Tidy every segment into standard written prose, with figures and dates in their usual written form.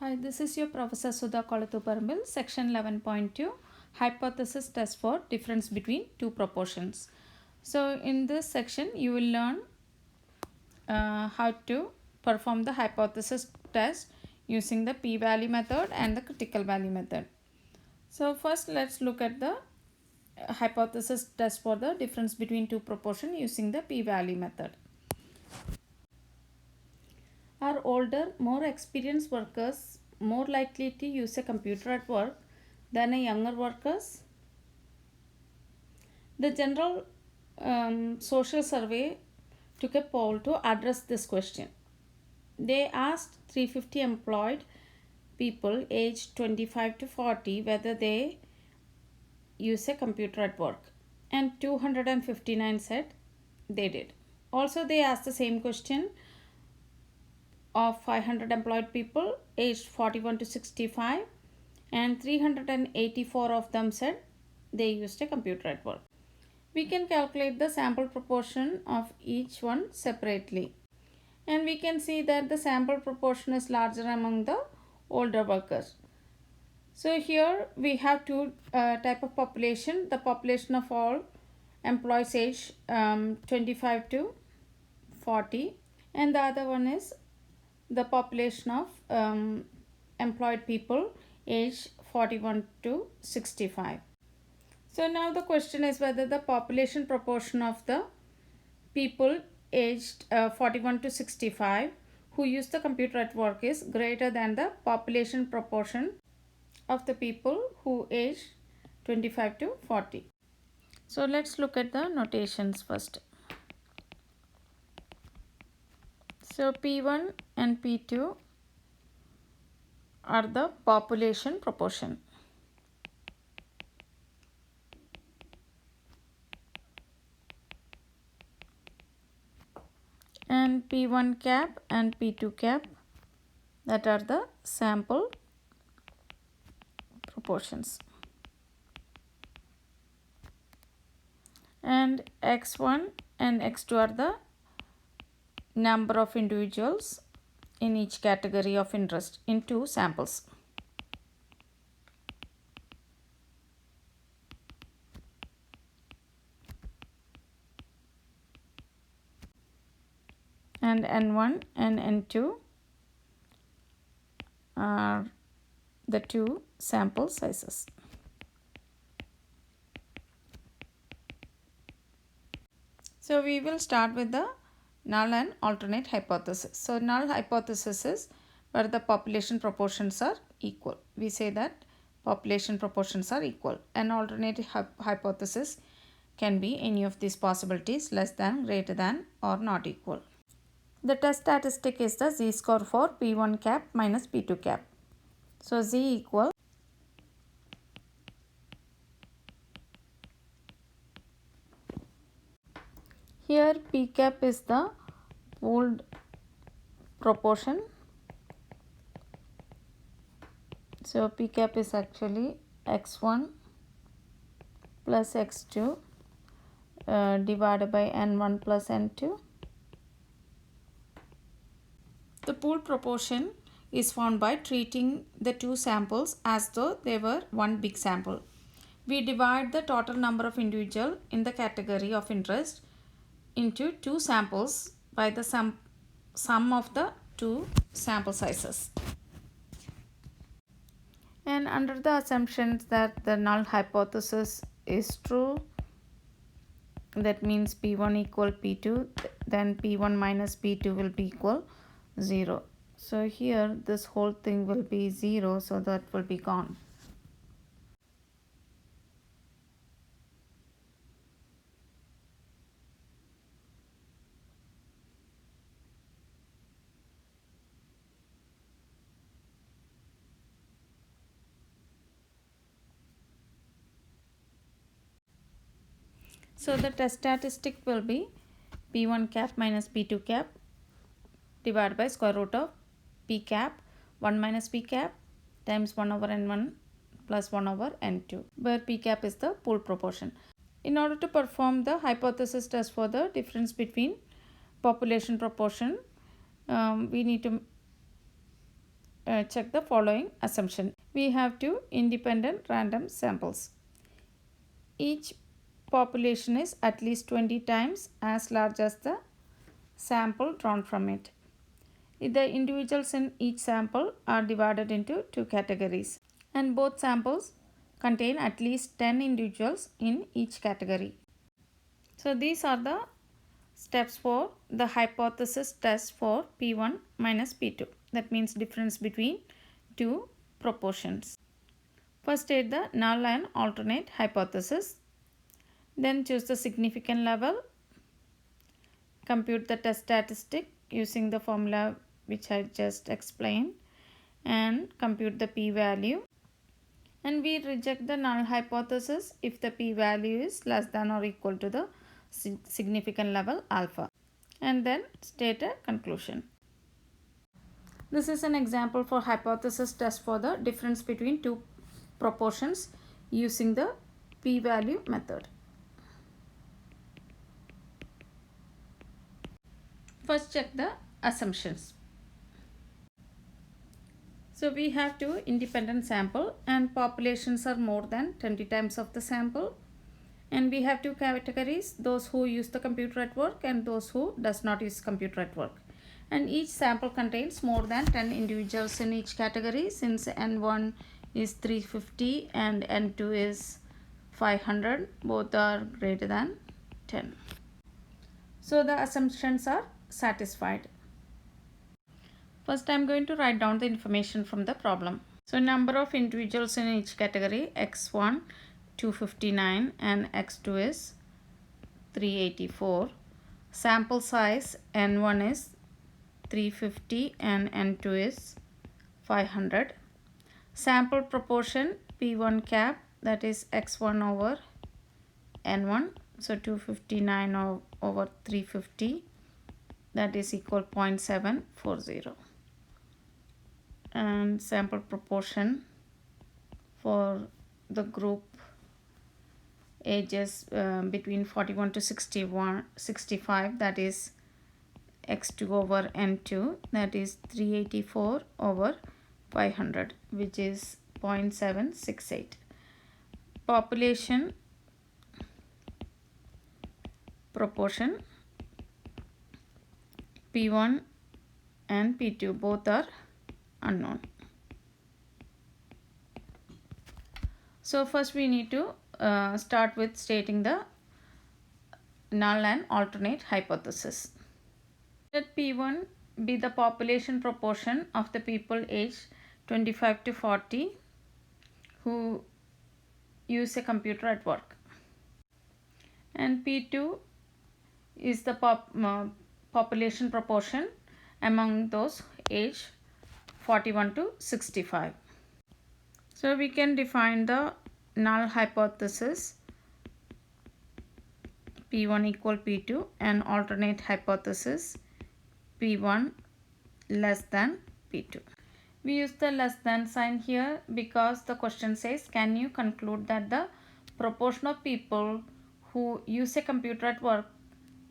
Hi, this is your Professor Sudha Kolathuparambil, section 11.2, hypothesis test for difference between two proportions. So, in this section, you will learn how to perform the hypothesis test using the p-value method and the critical value method. So, first let's look at the hypothesis test for the difference between two proportions using the p-value method. Are older, more experienced workers more likely to use a computer at work than a younger workers? The general social survey took a poll to address this question. They asked 350 employed people aged 25 to 40 whether they use a computer at work, and 259 said they did. Also, they asked the same question of 500 employed people aged 41 to 65, and 384 of them said they used a computer at work. We can calculate the sample proportion of each one separately, and we can see that the sample proportion is larger among the older workers. So here we have two type of population: the population of all employees age 25 to 40, and the other one is the population of employed people age 41 to 65. So now the question is whether the population proportion of the people aged 41 to 65 who use the computer at work is greater than the population proportion of the people who age 25 to 40. So let's look at the notations first. So P1 and P2 are the population proportion. And P1 cap and P2 cap, that are the sample proportions. And X1 and X2 are the number of individuals in each category of interest in two samples. And N1 and N2 are the two sample sizes. So we will start with the null and alternate hypothesis. So null hypothesis is where the population proportions are equal. We say that population proportions are equal. An alternate hypothesis can be any of these possibilities: less than, greater than, or not equal. The test statistic is the z-score for P1 cap minus P2 cap. So z equal here P cap is the pooled proportion. So P cap is actually x1 plus x2 divided by n1 plus n2. The pooled proportion is found by treating the two samples as though they were one big sample. We divide the total number of individuals in the category of interest into two samples by the sum of the two sample sizes. And under the assumptions that the null hypothesis is true, that means P1 equal P2, then P1 minus P2 will be equal 0. So here this whole thing will be 0, so that will be gone. So the test statistic will be P1 cap minus P2 cap divided by square root of P cap 1 minus P cap times 1 over n1 plus 1 over n2, where P cap is the pool proportion. In order to perform the hypothesis test for the difference between population proportion, we need to check the following assumption. We have two independent random samples. Each population is at least 20 times as large as the sample drawn from it. The individuals in each sample are divided into two categories, and both samples contain at least 10 individuals in each category. So these are the steps for the hypothesis test for P1 minus P2. That means difference between two proportions. First, state the null and alternate hypothesis. Then choose the significant level. Compute the test statistic using the formula which I just explained, and compute the p-value. And we reject the null hypothesis if the p-value is less than or equal to the significant level alpha, and then state a conclusion. This is an example for hypothesis test for the difference between two proportions using the p-value method. First, check the assumptions. So we have two independent sample and populations are more than 20 times of the sample, and we have two categories, those who use the computer at work and those who does not use computer at work, and each sample contains more than 10 individuals in each category. Since n1 is 350 and n2 is 500, both are greater than 10. So the assumptions are satisfied. First, I am going to write down the information from the problem. So number of individuals in each category, x1 259 and x2 is 384. Sample size n1 is 350 and n2 is 500. Sample proportion p1 cap, that is x1 over n1, so 259 over 350, that is equal 0.740. And sample proportion for the group ages between 41 to 65, that is x2 over n2, that is 384 over 500, which is 0.768. Population proportion P1 and P2 both are unknown. So first we need to start with stating the null and alternate hypothesis. Let P1 be the population proportion of the people aged 25 to 40 who use a computer at work, and P2 is the population proportion among those aged 41 to 65. So we can define the null hypothesis P1 equal P2 and alternate hypothesis P1 less than P2. We use the less than sign here because the question says, can you conclude that the proportion of people who use a computer at work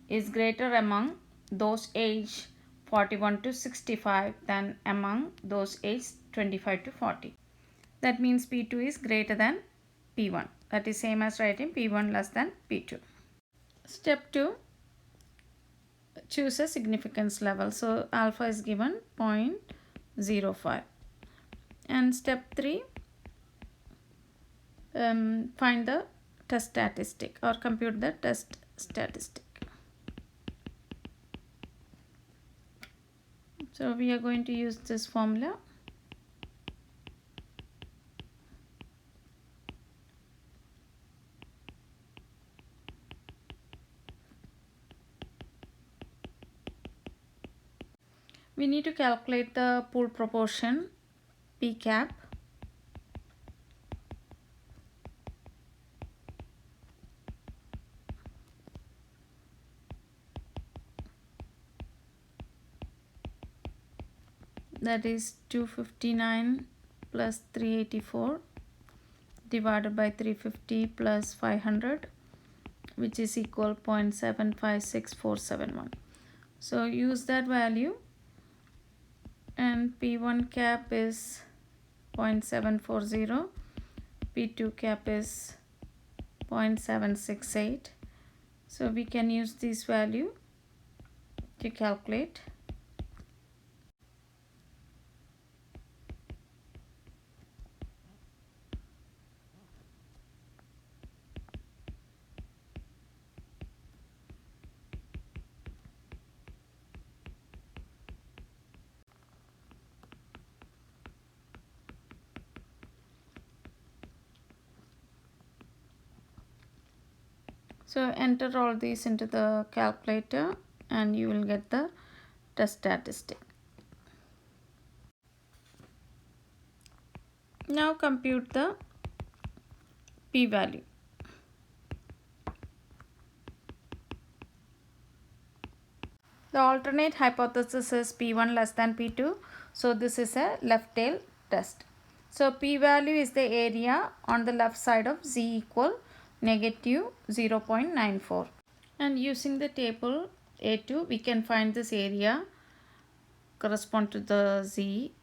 is greater among those aged 41 to 65 than among those aged 25 to 40. That means P2 is greater than P1. That is same as writing P1 less than P2. Step 2, choose a significance level. So alpha is given 0.05. And step 3, find the test statistic or compute the test statistic. So we are going to use this formula. We need to calculate the pool proportion P cap. That is 259 plus 384 divided by 350 plus 500, which is equal 0.756471. So use that value and P1 cap is 0.740, P2 cap is 0.768. So we can use this value to calculate. So enter all these into the calculator and you will get the test statistic. Now compute the p-value. The alternate hypothesis is p1 less than p2. So this is a left tail test. So p-value is the area on the left side of z equal negative 0.94. And using the table A2, we can find this area correspond to the z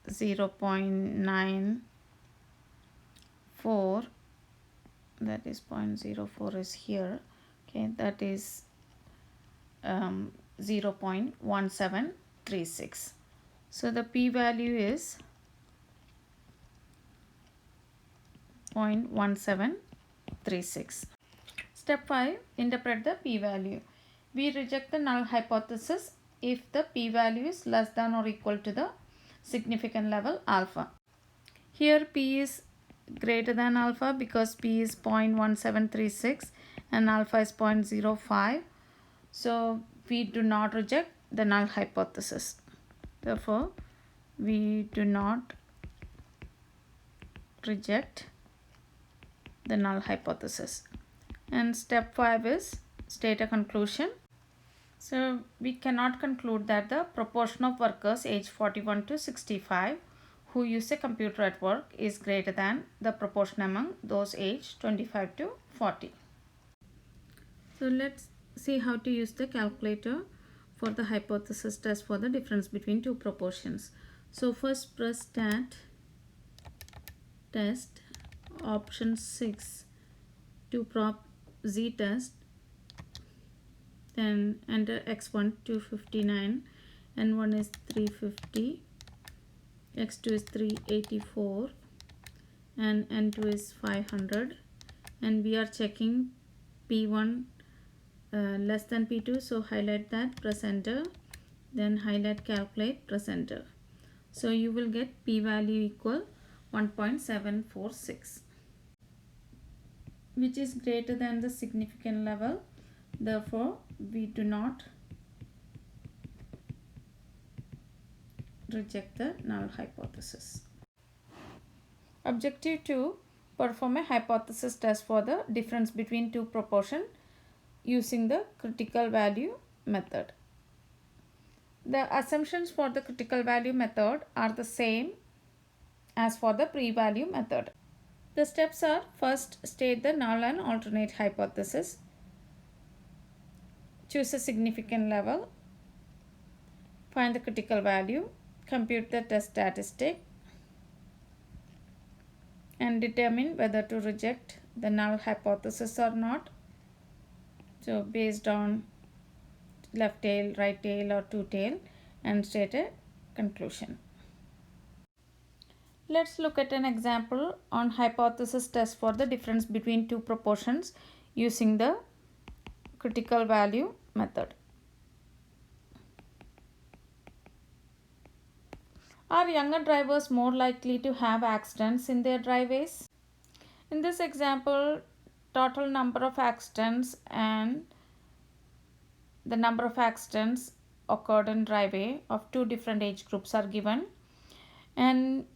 0.94, that is 0.04 is here, okay, that is 0.1736. So the p-value is 0.1736. Step 5. Interpret the p-value. We reject the null hypothesis if the p-value is less than or equal to the significant level alpha. Here p is greater than alpha because p is 0.1736 and alpha is 0.05. So we do not reject the null hypothesis. Therefore, we do not reject the null hypothesis. And step 5 is state a conclusion. So we cannot conclude that the proportion of workers aged 41 to 65 who use a computer at work is greater than the proportion among those aged 25 to 40. So let's see how to use the calculator for the hypothesis test for the difference between two proportions. So first press stat test option 6 to prop z test, then enter x1 259, n1 is 350, x2 is 384 and n2 is 500, and we are checking p1 less than p2, so highlight that, press enter, then highlight calculate, press enter. So you will get p-value equal 1.746, which is greater than the significant level. Therefore, we do not reject the null hypothesis. Objective 2. Perform a hypothesis test for the difference between two proportions using the critical value method. The assumptions for the critical value method are the same as for the p-value method. The steps are: first, state the null and alternate hypothesis, choose a significant level, find the critical value, compute the test statistic, and determine whether to reject the null hypothesis or not. So based on left tail, right tail or two tail, and state a conclusion. Let's look at an example on hypothesis test for the difference between two proportions using the critical value method. Are younger drivers more likely to have accidents in their driveways? In this example, total number of accidents and the number of accidents occurred in driveway of two different age groups are given, and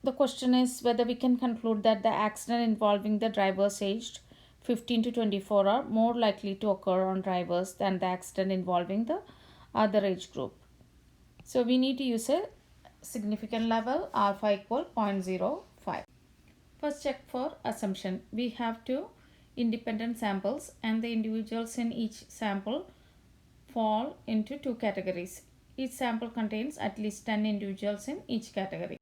the question is whether we can conclude that the accident involving the drivers aged 15 to 24 are more likely to occur on drivers than the accident involving the other age group. So we need to use a significant level alpha equal 0.05. First, check for assumption. We have two independent samples and the individuals in each sample fall into two categories. Each sample contains at least 10 individuals in each category.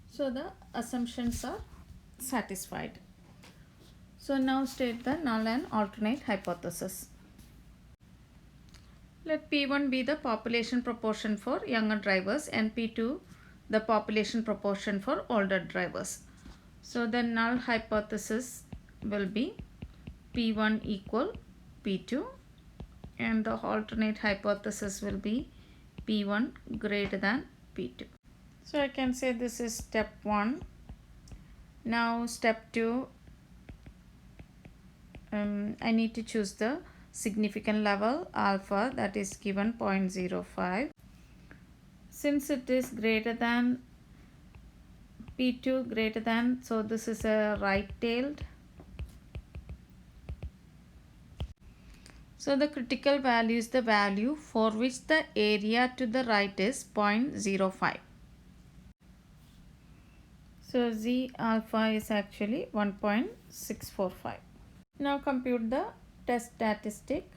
So the assumptions are satisfied. So now state the null and alternate hypothesis. Let P1 be the population proportion for younger drivers and P2 the population proportion for older drivers. So the null hypothesis will be P1 equal P2 and the alternate hypothesis will be P1 greater than P2. So I can say this is step 1. Now step 2, I need to choose the significant level alpha, that is given 0.05. Since it is greater than P2 greater than, so this is a right-tailed. So the critical value is the value for which the area to the right is 0.05. So Z alpha is actually 1.645. Now compute the test statistic.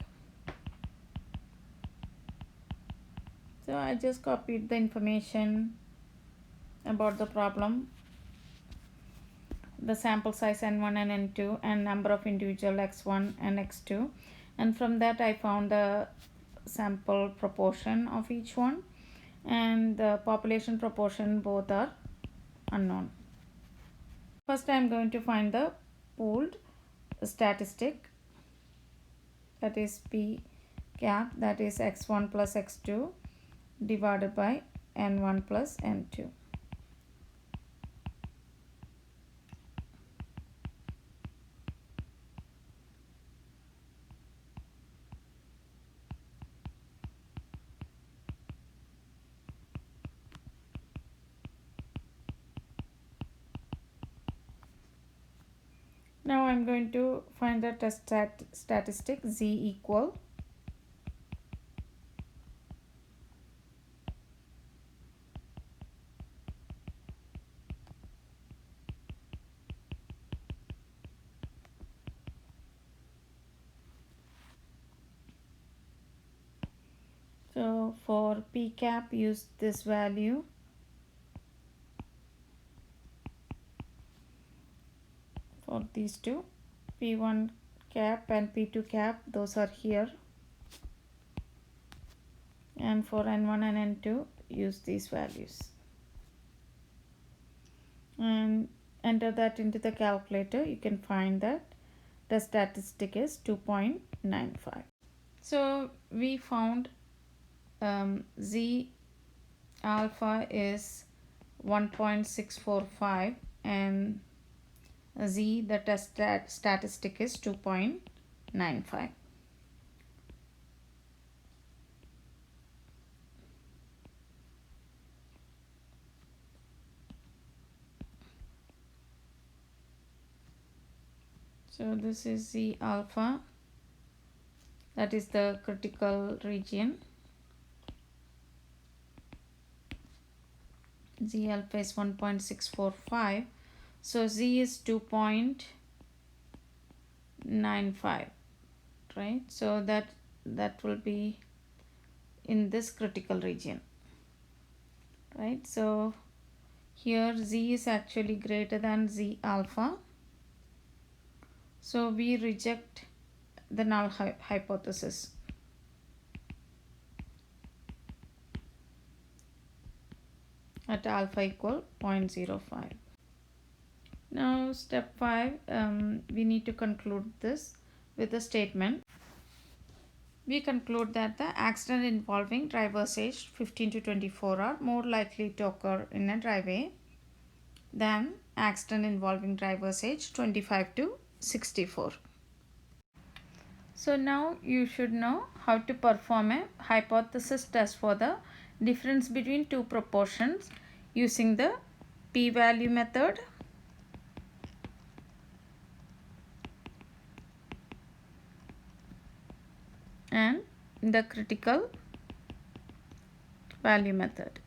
So I just copied the information about the problem, the sample size n1 and n2 and number of individual x1 and x2, and from that I found the sample proportion of each one and the population proportion, both are unknown. First I am going to find the pooled statistic, that is P cap, that is x1 plus x2 divided by n1 plus n2. Now I am going to find the test statistic Z equal so for P cap use this value, for these two, P1 cap and P2 cap, those are here, and for n1 and n2 use these values and enter that into the calculator. You can find that the statistic is 2.95. So we found Z alpha is 1.645 and Z, the test statistic, is 2.95. So this is Z alpha, that is the critical region. Z alpha is 1.645. So Z is 2.95, right? So that will be in this critical region, right? So here Z is actually greater than Z alpha. So we reject the null hypothesis. At alpha equal 0.05. Now step 5, we need to conclude this with a statement. We conclude that the accidents involving drivers aged 15 to 24 are more likely to occur in a driveway than accidents involving drivers aged 25 to 64. So now you should know how to perform a hypothesis test for the difference between two proportions using the p-value method and the critical value method.